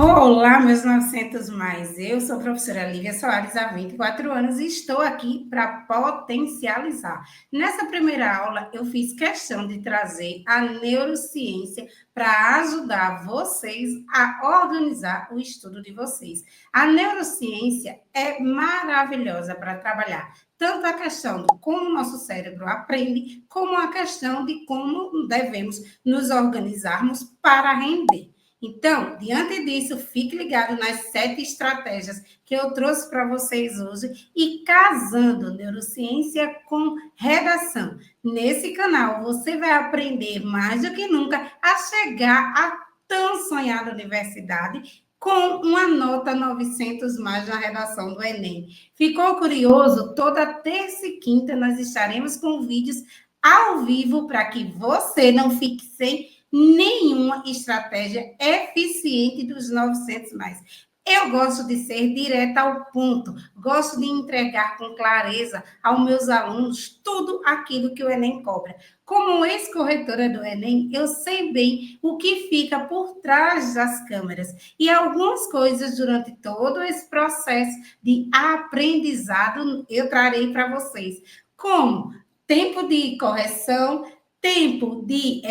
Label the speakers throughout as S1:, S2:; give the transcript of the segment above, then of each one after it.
S1: Olá, meus 900 mais. Eu sou a professora Lívia Soares, há 24 anos, e estou aqui para potencializar. Nessa primeira aula, eu fiz questão de trazer a neurociência para ajudar vocês a organizar o estudo de vocês. A neurociência é maravilhosa para trabalhar tanto a questão de como o nosso cérebro aprende, como a questão de como devemos nos organizarmos para render. Então, diante disso, fique ligado nas 7 estratégias que eu trouxe para vocês hoje e casando neurociência com redação. Nesse canal, você vai aprender mais do que nunca a chegar à tão sonhada universidade com uma nota 900 mais na redação do Enem. Ficou curioso? Toda terça e quinta nós estaremos com vídeos ao vivo para que você não fique sem nenhuma estratégia eficiente dos 900 mais. Eu gosto de ser direta ao ponto, gosto de entregar com clareza aos meus alunos tudo aquilo que o Enem cobra. Como ex-corretora do Enem, eu sei bem o que fica por trás das câmeras e algumas coisas durante todo esse processo de aprendizado eu trarei para vocês, como tempo de correção, tempo de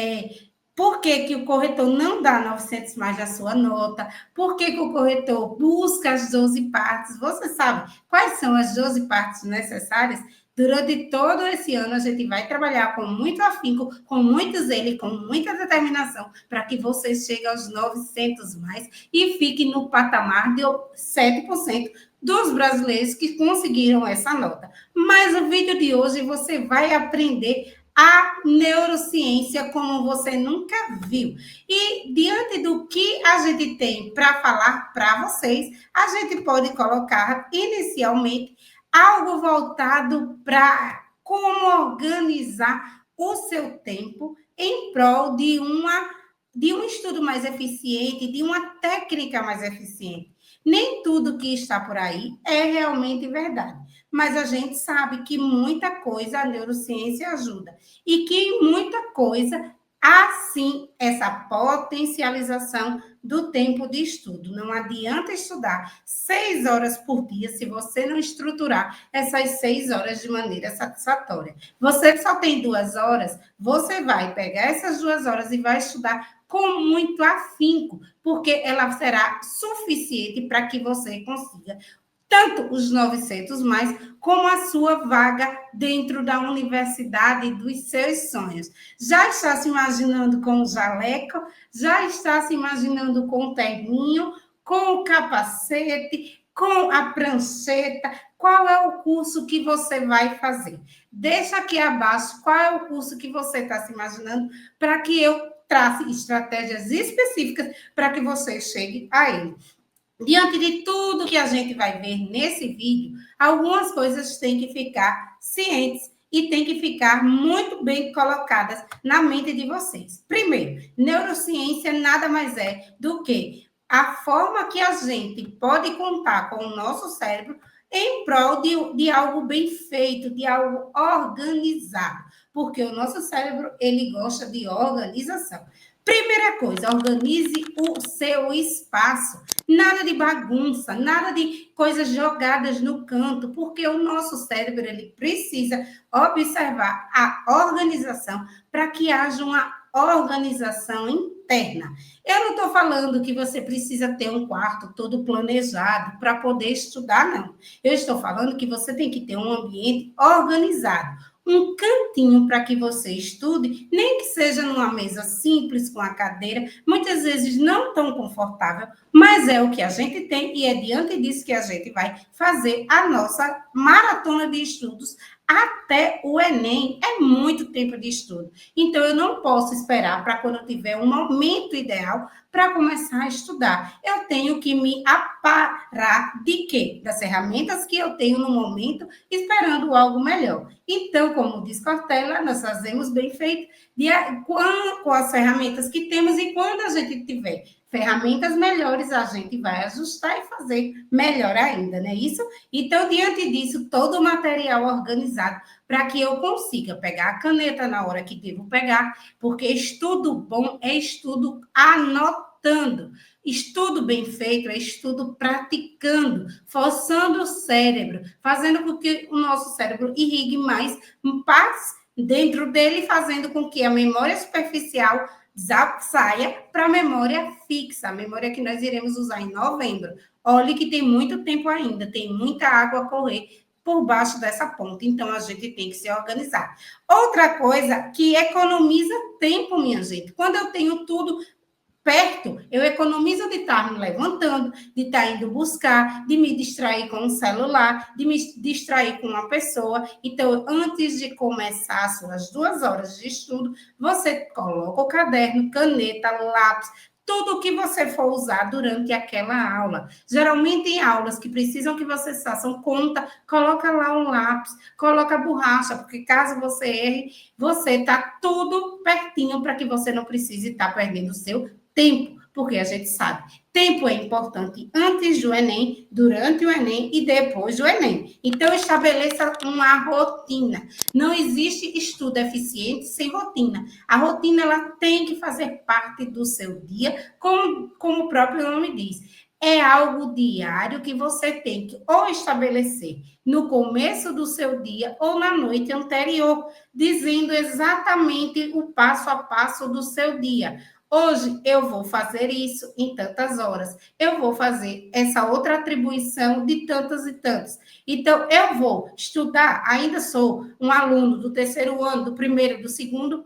S1: por que o corretor não dá 900 mais da sua nota? Por que o corretor busca as 12 partes? Você sabe quais são as 12 partes necessárias? Durante todo esse ano, a gente vai trabalhar com muito afinco, com muito zelo e com muita determinação para que você chegue aos 900 mais e fique no patamar de 7% dos brasileiros que conseguiram essa nota. Mas no vídeo de hoje você vai aprender a neurociência como você nunca viu. E diante do que a gente tem para falar para vocês, a gente pode colocar inicialmente algo voltado para como organizar o seu tempo em prol de um estudo mais eficiente, de uma técnica mais eficiente. Nem tudo que está por aí é realmente verdade, mas a gente sabe que muita coisa a neurociência ajuda e que em muita coisa há sim essa potencialização do tempo de estudo. Não adianta estudar 6 horas por dia se você não estruturar essas 6 horas de maneira satisfatória. Você só tem 2 horas, você vai pegar essas 2 horas e vai estudar com muito afinco, porque ela será suficiente para que você consiga tanto os 900 mais, como a sua vaga dentro da universidade dos seus sonhos. Já está se imaginando com o jaleco? Já está se imaginando com o terninho, com o capacete, com a prancheta? Qual é o curso que você vai fazer? Deixa aqui abaixo qual é o curso que você está se imaginando para que eu trace estratégias específicas para que você chegue a ele. Diante de tudo que a gente vai ver nesse vídeo, algumas coisas têm que ficar cientes e têm que ficar muito bem colocadas na mente de vocês. Primeiro, neurociência nada mais é do que a forma que a gente pode contar com o nosso cérebro em prol de algo bem feito, de algo organizado, porque o nosso cérebro, ele gosta de organização. Primeira coisa, organize o seu espaço. Nada de bagunça, nada de coisas jogadas no canto, porque o nosso cérebro ele precisa observar a organização para que haja uma organização interna. Eu não estou falando que você precisa ter um quarto todo planejado para poder estudar, não. Eu estou falando que você tem que ter um ambiente organizado, um cantinho para que você estude, nem que seja numa mesa simples, com a cadeira, muitas vezes não tão confortável, mas é o que a gente tem e é diante disso que a gente vai fazer a nossa maratona de estudos até o Enem. É muito tempo de estudo. Então, eu não posso esperar para quando eu tiver um momento ideal para começar a estudar. Eu tenho que me aparar de quê? Das ferramentas que eu tenho no momento, esperando algo melhor. Então, como diz Cortella, nós fazemos bem feito com as ferramentas que temos e quando a gente tiver ferramentas melhores, a gente vai ajustar e fazer melhor ainda, não é isso? Então, diante disso, todo o material organizado para que eu consiga pegar a caneta na hora que devo pegar, porque estudo bom é estudo anotando. Estudo bem feito é estudo praticando, forçando o cérebro, fazendo com que o nosso cérebro irrigue mais partes dentro dele, fazendo com que a memória superficial saia para a memória fixa, a memória que nós iremos usar em novembro. Olhe que tem muito tempo ainda, tem muita água a correr por baixo dessa ponte, então a gente tem que se organizar. Outra coisa que economiza tempo, minha gente, quando eu tenho tudo perto, eu economizo de estar me levantando, de estar indo buscar, de me distrair com o celular, de me distrair com uma pessoa. Então, antes de começar as suas 2 horas de estudo, você coloca o caderno, caneta, lápis, tudo o que você for usar durante aquela aula. Geralmente, em aulas que precisam que vocês façam conta, coloca lá um lápis, coloca a borracha, porque caso você erre, você está tudo pertinho para que você não precise estar perdendo o seu tempo, porque a gente sabe, tempo é importante antes do Enem, durante o Enem e depois do Enem. Então, estabeleça uma rotina. Não existe estudo eficiente sem rotina. A rotina ela tem que fazer parte do seu dia, como o próprio nome diz. É algo diário que você tem que ou estabelecer no começo do seu dia ou na noite anterior, dizendo exatamente o passo a passo do seu dia. Hoje eu vou fazer isso em tantas horas. Eu vou fazer essa outra atribuição de tantas e tantas. Então, eu vou estudar, ainda sou um aluno do terceiro ano, do primeiro, do segundo,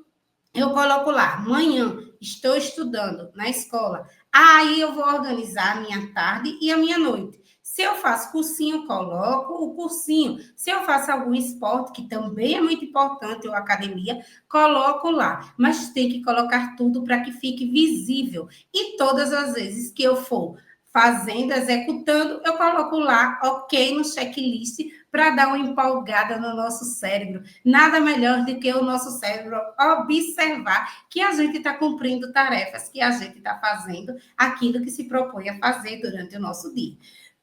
S1: eu coloco lá, amanhã estou estudando na escola. Aí eu vou organizar a minha tarde e a minha noite. Se eu faço cursinho, coloco o cursinho. Se eu faço algum esporte, que também é muito importante, ou academia, coloco lá. Mas tem que colocar tudo para que fique visível. E todas as vezes que eu for fazendo, executando, eu coloco lá, ok, no checklist, para dar uma empolgada no nosso cérebro. Nada melhor do que o nosso cérebro observar que a gente está cumprindo tarefas, que a gente está fazendo aquilo que se propõe a fazer durante o nosso dia.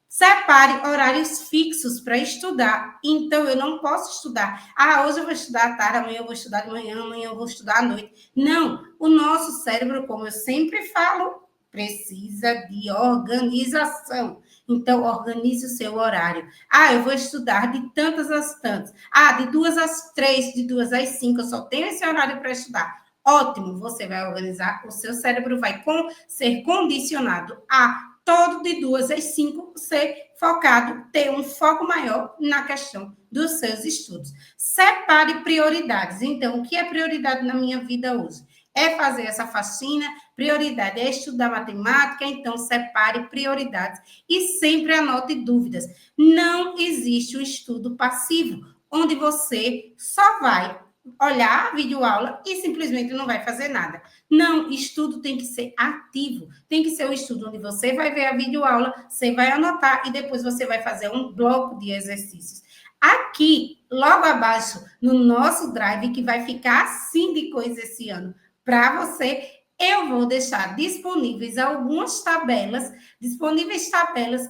S1: Separe horários fixos para estudar. Então, eu não posso estudar. Hoje eu vou estudar à tarde, amanhã eu vou estudar de manhã, amanhã eu vou estudar à noite. Não, o nosso cérebro, como eu sempre falo, precisa de organização. Então, organize o seu horário. Eu vou estudar de tantas às tantas. De 2 às 3, de 2 às 5, eu só tenho esse horário para estudar. Ótimo, você vai organizar, o seu cérebro vai ser condicionado a todo de 2 às 5 ser focado, ter um foco maior na questão dos seus estudos. Separe prioridades. Então, o que é prioridade na minha vida hoje? É fazer essa faxina, prioridade é estudar matemática, então separe prioridades e sempre anote dúvidas. Não existe o estudo passivo, onde você só vai olhar a videoaula e simplesmente não vai fazer nada. Não, estudo tem que ser ativo, tem que ser um estudo onde você vai ver a videoaula, você vai anotar e depois você vai fazer um bloco de exercícios. Aqui, logo abaixo, no nosso drive, que vai ficar assim de coisa esse ano para você, eu vou deixar disponíveis algumas tabelas,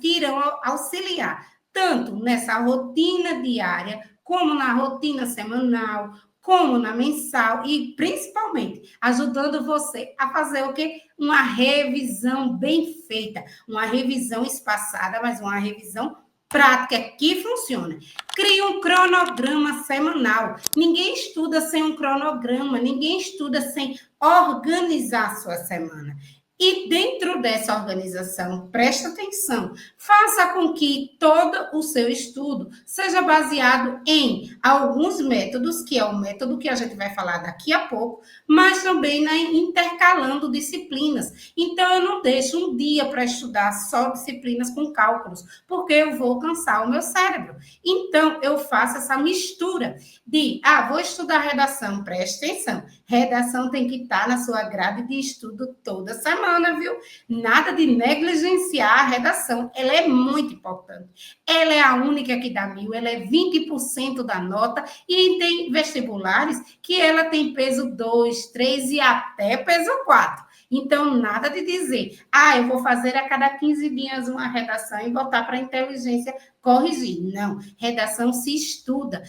S1: que irão auxiliar tanto nessa rotina diária, como na rotina semanal, como na mensal e, principalmente, ajudando você a fazer o quê? Uma revisão bem feita, uma revisão espaçada, mas uma revisão prática que funciona. Crie um cronograma semanal. Ninguém estuda sem um cronograma, ninguém estuda sem organizar a sua semana. E dentro dessa organização, presta atenção, faça com que todo o seu estudo seja baseado em alguns métodos, que é o método que a gente vai falar daqui a pouco, mas também intercalando disciplinas. Então, eu não deixo um dia para estudar só disciplinas com cálculos, porque eu vou cansar o meu cérebro. Então, eu faço essa mistura de, vou estudar redação, presta atenção, redação tem que estar na sua grade de estudo toda semana, viu? Nada de negligenciar a redação, ela é muito importante. Ela é a única que dá 1000, ela é 20% da nota e tem vestibulares que ela tem peso 2, 3 e até peso 4. Então, nada de dizer, eu vou fazer a cada 15 dias uma redação e botar para a inteligência corrigir. Não, redação se estuda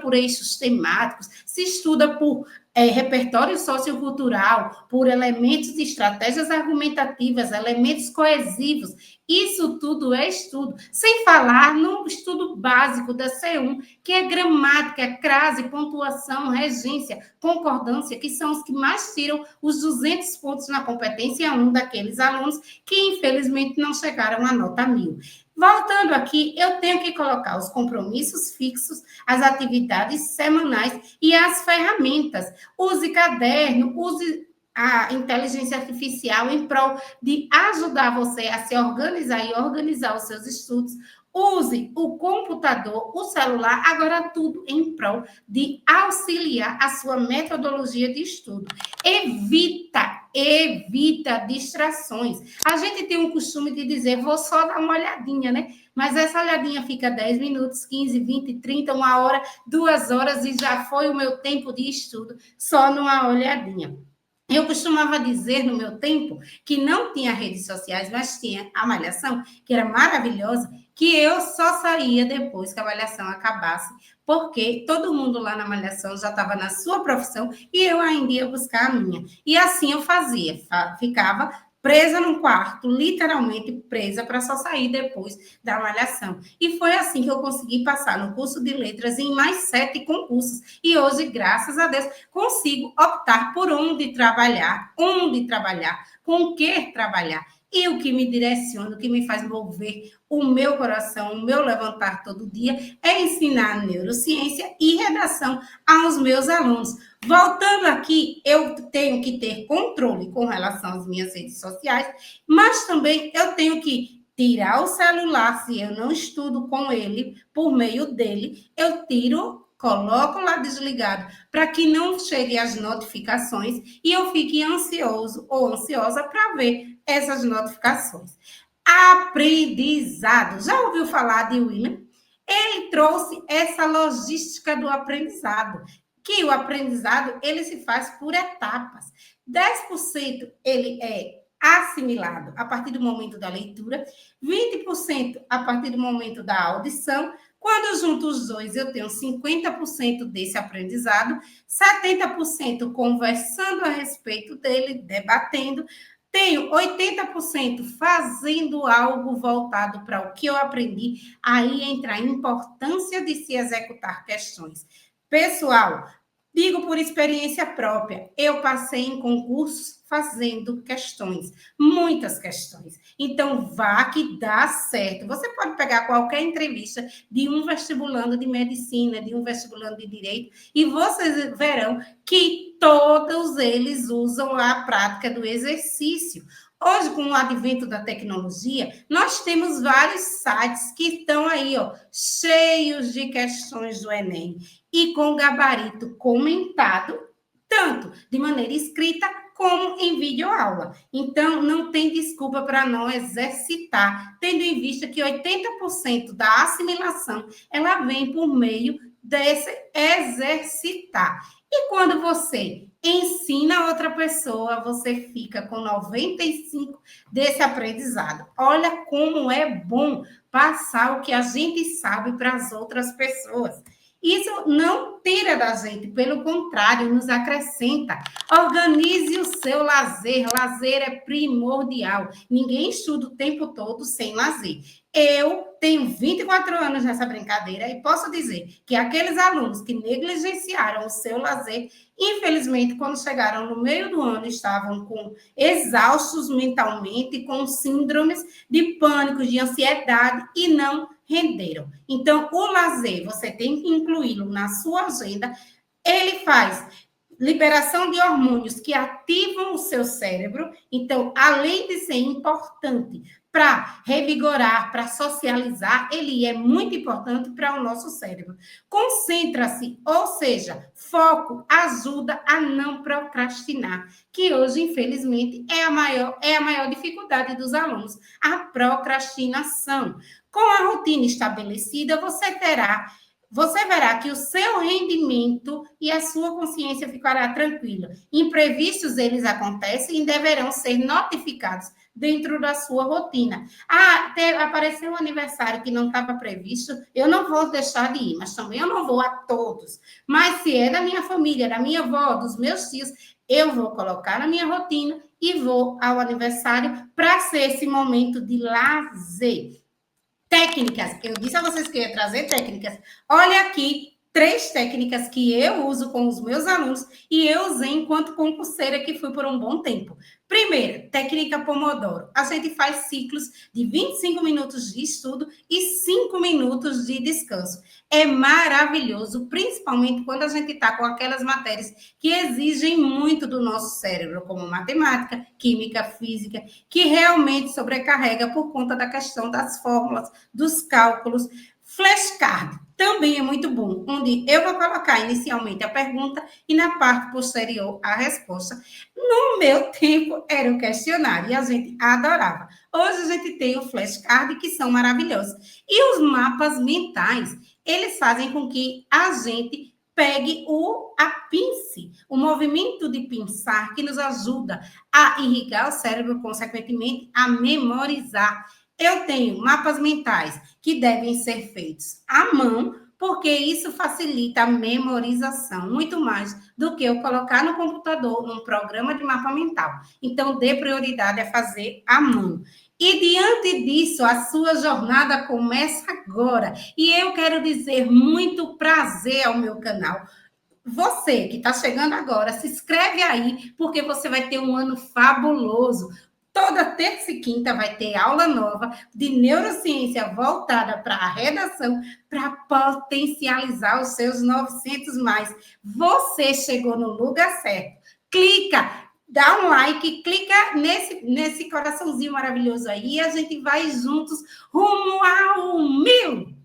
S1: por eixos temáticos, se estuda por repertório sociocultural, por elementos de estratégias argumentativas, elementos coesivos. Isso tudo é estudo. Sem falar no estudo básico da C1, que é gramática, crase, pontuação, regência, concordância, que são os que mais tiram os 200 pontos na competência 1 daqueles alunos que, infelizmente, não chegaram à nota 1000. Voltando aqui, eu tenho que colocar os compromissos fixos, as atividades semanais e as ferramentas. Use caderno, use a inteligência artificial em prol de ajudar você a se organizar e organizar os seus estudos. Use o computador, o celular, agora tudo em prol de auxiliar a sua metodologia de estudo. Evita distrações. A gente tem um costume de dizer, vou só dar uma olhadinha, né? Mas essa olhadinha fica 10 minutos, 15, 20, 30, 1 hora, 2 horas e já foi o meu tempo de estudo só numa olhadinha. Eu costumava dizer no meu tempo que não tinha redes sociais, mas tinha a Malhação, que era maravilhosa, que eu só saía depois que a Malhação acabasse, porque todo mundo lá na Malhação já estava na sua profissão e eu ainda ia buscar a minha. E assim eu fazia, ficava presa num quarto, literalmente presa, para só sair depois da Malhação. E foi assim que eu consegui passar no curso de letras em mais 7 concursos. E hoje, graças a Deus, consigo optar por onde trabalhar, com o que trabalhar. E o que me direciona, o que me faz mover o meu coração, o meu levantar todo dia, é ensinar neurociência e redação aos meus alunos. Voltando aqui, eu tenho que ter controle com relação às minhas redes sociais, mas também eu tenho que tirar o celular, se eu não estudo com ele, por meio dele, eu tiro, coloco lá desligado, para que não chegue as notificações e eu fique ansioso ou ansiosa para ver essas notificações. Aprendizado. Já ouviu falar de William? Ele trouxe essa logística do aprendizado, que o aprendizado ele se faz por etapas. 10% ele é assimilado a partir do momento da leitura, 20% a partir do momento da audição. Quando junto os dois, eu tenho 50% desse aprendizado, 70% conversando a respeito dele, debatendo, tenho 80% fazendo algo voltado para o que eu aprendi. Aí entra a importância de se executar questões. Pessoal, digo por experiência própria, eu passei em concursos fazendo questões, muitas questões. Então, vá que dá certo. Você pode pegar qualquer entrevista de um vestibulando de medicina, de um vestibulando de direito, e vocês verão que todos eles usam a prática do exercício. Hoje, com o advento da tecnologia, nós temos vários sites que estão aí, ó, cheios de questões do Enem e com gabarito comentado, tanto de maneira escrita como em videoaula. Então, não tem desculpa para não exercitar, tendo em vista que 80% da assimilação ela vem por meio desse exercitar. E quando você ensina outra pessoa, você fica com 95 desse aprendizado. Olha como é bom passar o que a gente sabe para as outras pessoas. Isso não tira da gente, pelo contrário, nos acrescenta. Organize o seu lazer. Lazer é primordial. Ninguém estuda o tempo todo sem lazer. Eu tenho 24 anos nessa brincadeira e posso dizer que aqueles alunos que negligenciaram o seu lazer, infelizmente, quando chegaram no meio do ano, estavam exaustos mentalmente, com síndromes de pânico, de ansiedade e não renderam. Então, o lazer, você tem que incluí-lo na sua agenda. Ele faz liberação de hormônios que ativam o seu cérebro. Então, além de ser importante para revigorar, para socializar, ele é muito importante para o nosso cérebro. Concentra-se, ou seja, foco ajuda a não procrastinar, que hoje, infelizmente, é a maior dificuldade dos alunos, a procrastinação. Com a rotina estabelecida, você terá você verá que o seu rendimento e a sua consciência ficará tranquila. Imprevistos, eles acontecem e deverão ser notificados dentro da sua rotina. Apareceu um aniversário que não estava previsto, eu não vou deixar de ir, mas também eu não vou a todos. Mas se é da minha família, da minha avó, dos meus tios, eu vou colocar na minha rotina e vou ao aniversário para ser esse momento de lazer. Técnicas, eu disse a vocês que eu ia trazer técnicas. Olha aqui, 3 técnicas que eu uso com os meus alunos e eu usei enquanto concurseira que fui por um bom tempo. Primeira, técnica Pomodoro. A gente faz ciclos de 25 minutos de estudo e 5 minutos de descanso. É maravilhoso, principalmente quando a gente está com aquelas matérias que exigem muito do nosso cérebro, como matemática, química, física, que realmente sobrecarrega por conta da questão das fórmulas, dos cálculos. Flashcard também é muito bom, onde eu vou colocar inicialmente a pergunta e na parte posterior a resposta. No meu tempo era o questionário e a gente adorava. Hoje a gente tem o flashcard, que são maravilhosos. E os mapas mentais, eles fazem com que a gente pegue a pince, o movimento de pensar, que nos ajuda a irrigar o cérebro, consequentemente, a memorizar. Eu tenho mapas mentais que devem ser feitos à mão, porque isso facilita a memorização, muito mais do que eu colocar no computador, num programa de mapa mental. Então, dê prioridade a fazer à mão. E diante disso, a sua jornada começa agora. E eu quero dizer muito prazer ao meu canal. Você que está chegando agora, se inscreve aí, porque você vai ter um ano fabuloso. Toda terça e quinta vai ter aula nova de neurociência voltada para a redação, para potencializar os seus 900 mais. Você chegou no lugar certo. Clica, dá um like, clica nesse coraçãozinho maravilhoso aí e a gente vai juntos rumo ao 1000.